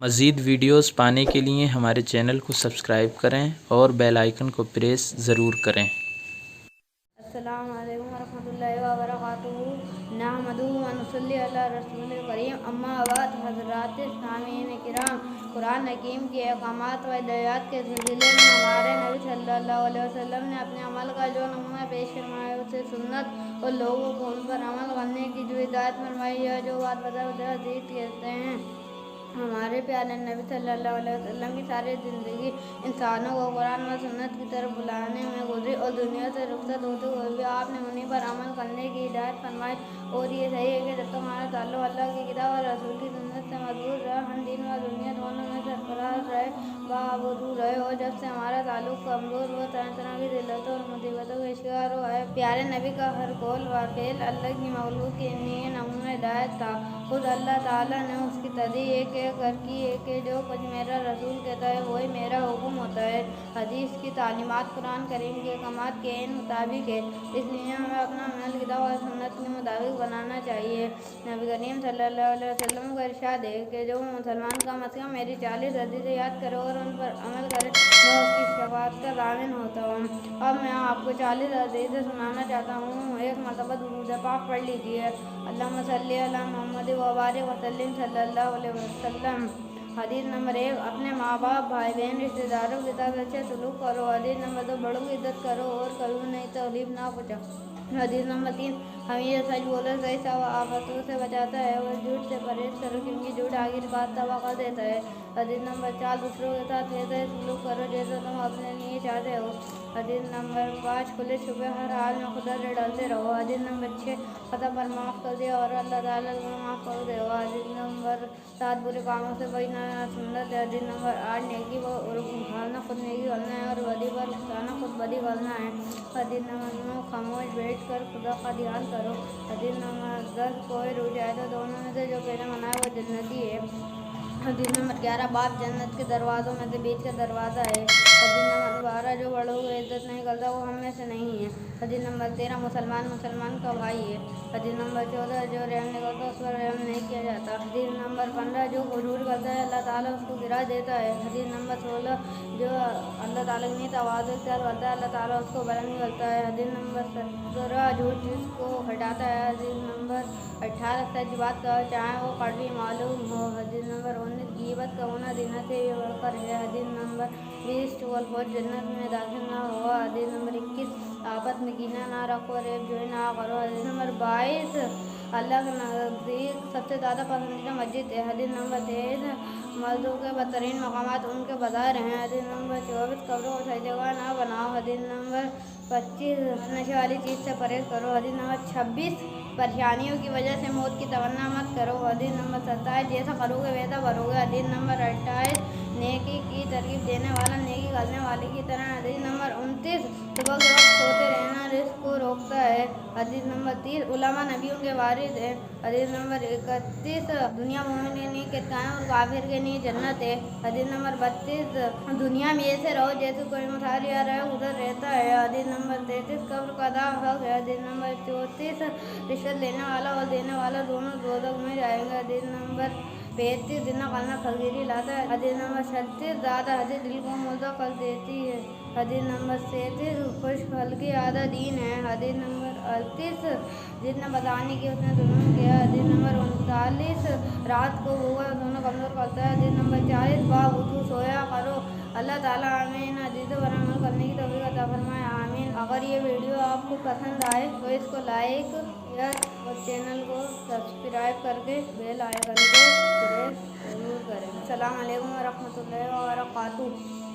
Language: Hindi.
मज़ीद वीडियोज़ पाने के लिए हमारे चैनल को सब्सक्राइब करें और बेल आइकन को प्रेस ज़रूर करें। अस्सलामु अलैकुम वरहमतुल्लाहि वबरकातुहू नहमदुहु व नुसल्ली अला रसूलिल करीम अम्मा बाद हज़रात सामीन किराम। कुरान हकीम के अहकामात व हिदायत के सिलसिले में हमारे नबी सल्लल्लाहु अलैहि वसल्लम ने अपने अमल का जो नमूना पेश फरमाया उसे सुन्नत और लोगों को उन पर अमल करने की जो हिदायत फरमाई है, जो बात बता हदीस कहते हैं। हमारे प्यारे नबी सल्लल्लाहु अलैहि वसल्लम की सारी ज़िंदगी इंसानों को कुरान व सुन्नत की तरफ बुलाने में गुजरी और दुनिया से रुखसत होते हुए भी आपने उन्हीं पर अमल करने की हिदायत फरमाई। और ये सही है कि जब तक हमारा ताल्लुक़ अल्लाह की किताब और रसूल की सुन्नत से मजबूत रहे, हम दीन व दुनिया दोनों में सरफराज रहे, बावजूद रहे। और जब से हमारा ताल्लुक़ कमज़ोर हुआ, तरह तरह की ज़िल्लतों और मुसीबतों का शिकार हुआ है। प्यारे नबी का हर कौल व फ़ेल अल्लाह की मखलूक़ के लिए नमूना हिदायत था। खुद अल्लाह ताला ने उसकी तस्दीक़ एक एक कर की है कि जो कुछ मेरा रसूल कहता है वही मेरा हुक्म होता है। हदीस की तालीमात कुरान करीम के अहकामात के मुताबिक है, इसलिए हमें अपना अमल किताब और सुन्नत के मुताबिक बनाना चाहिए। नबी करीम सल्लल्लाहु अलैहि वसल्लम का इरशाद है कि जो मुसलमान कम अज़ कम मेरी 40 हदीसें याद करे और उन पर अमल करे, मैं उसकी शफ़ाअत का ज़ामिन होता हूँ। अब मैं आपको 40 हदीसें सुनाना चाहता हूँ। एक मरतबा दुरूद पाक पढ़ लीजिए। अल्लाहुम्मा सल्ली अला मुहम्मद व बारिक व सल्लिम सल्लल्लाहु अलैहि वसल्लम। हदीस नंबर 1, अपने माँ बाप, भाई बहन, रिश्तेदारों के साथ अच्छे सलूक करो। हदीस नंबर 2, बड़ों की इज्जत करो और कभी उन्हें तकलीफ ना पहुँचाओ। हदीस नंबर 3, हमेशा सच बोलो, सही सब आफतों से बचाता है और झूठ से परहेज करो क्योंकि झूठ आखिरकार तबाह कर देता है। हदीस नंबर 4, दूसरों के साथ वैसा सलूक करो जैसा तुम अपने लिए चाहते हो। हदीस नंबर 5, खुले छुपे हर हाल में खुदा से डरते रहो। हदीस नंबर 6, खता पर माफ़ कर दिया और अल्लाह ताला तुम्हें माफ़ कर देगा। हदीस नंबर 7, बुरे कामों से बचना सुन्नत है। हदीस नंबर 8, नेकी पर उठाना खुद नेकी करना है और बदी पर उठाना खुद बदी करना है। हदीस नंबर 9, खामोश बैठ कर खुदा का ध्यान करो। हदीस नंबर 10, कोई रुक जाए तो दोनों में से जो पहले मनाए वो जन्नती है। हदीस नंबर 11, बाप जन्नत के दरवाज़ों में से बीच का दरवाज़ा है। हदीस नंबर 12, जो बड़ों की इज्जत नहीं करता वो हम में से नहीं है। हदीस नंबर 13, मुसलमान का भाई है। हदीस नंबर 14, जो रहम नहीं करता उस पर रहम नहीं किया जाता। हदीस नंबर 15, जो गुरूर करता है अल्लाह ताला उसको गिरा देता है। हदीस नंबर 16, जो अल्लाह ताला की नीत आवाज़ इख्तियार करता है अल्लाह ताला उसको बुलंद करता है। हदीस नंबर 17, झूठ जिसको हटाता है। हदीस नंबर 18, सच बात कहो चाहे वो कड़वी मालूम हो। हदीस नंबर 19, गीबत का होना जीना से बढ़कर है। हदीस नंबर 20, चुगलखोर जन्नत में दाखिल ना होगा। हदीस नंबर 21, आपस में कीना ना रखो, रेब जोई ना करो। हदीस नंबर 22, अल्लाह के नज़दीक सबसे ज़्यादा पसंदीदा मस्जिद है। हदीस नंबर 23, मर्दों के बदतरीन मकामात उनके बाज़ार हैं। हदीस नंबर 24, कब्रों को सही जगह ना बनाओ। हदीस नंबर 25, नशे वाली चीज़ से परहेज करो। हदीस नंबर 26, परेशानियों की वजह से मौत की तमन्ना मत करो। हदीस नंबर 27, जैसा करोगे वैसा भरोगे। हदीस नंबर 28, नेकी की तरकीब देने वाला नेकी करने वाले की तरह। हदीस नंबर 29, सुबह के वक्त सोते रहना रिज़्क़ को रोकता है। हदीस नंबर 30, उलमा नबियों के वारिस है। हदीस नंबर 31, दुनिया मोमिन के लिए किरकान और काफिर के लिए जन्नत है। हदीस नंबर 32, दुनिया में ऐसे रहो जैसे कोई मुसाफिर रहे उधर रहता है। हदीस नंबर 33, कब्र का दाम हक है। हदीस नंबर 34, रिश्वत लेने वाला और देने वाला दोनों दोज़ख में जाएंगे। हदीस नंबर 35, जिन्ना करना फकीरी लाता है। हदीस नंबर 36, ज़्यादा हदीस दिल को मुर्दा कर देती है। हदीस नंबर 37, खुश हल्की आधा दीन है। हदीस नंबर 38, जितना बताने की उसने जुल्म किया। हदीस नंबर 39, रात को हुआ दोनों कमज़ोर करता है। हदीस नंबर 40, बावजूद सोया करो। अल्लाह ताला हमें इन हदीसों पर अमल करने की तौफीक अता फरमाए, आमीन। अगर ये वीडियो आपको पसंद आए तो इसको लाइक और चैनल को सब्सक्राइब करके बेल आइकन को प्रेस ज़रूर करें। अस्सलाम वालेकुम व रहमतुल्लाहि व बरकातुहू।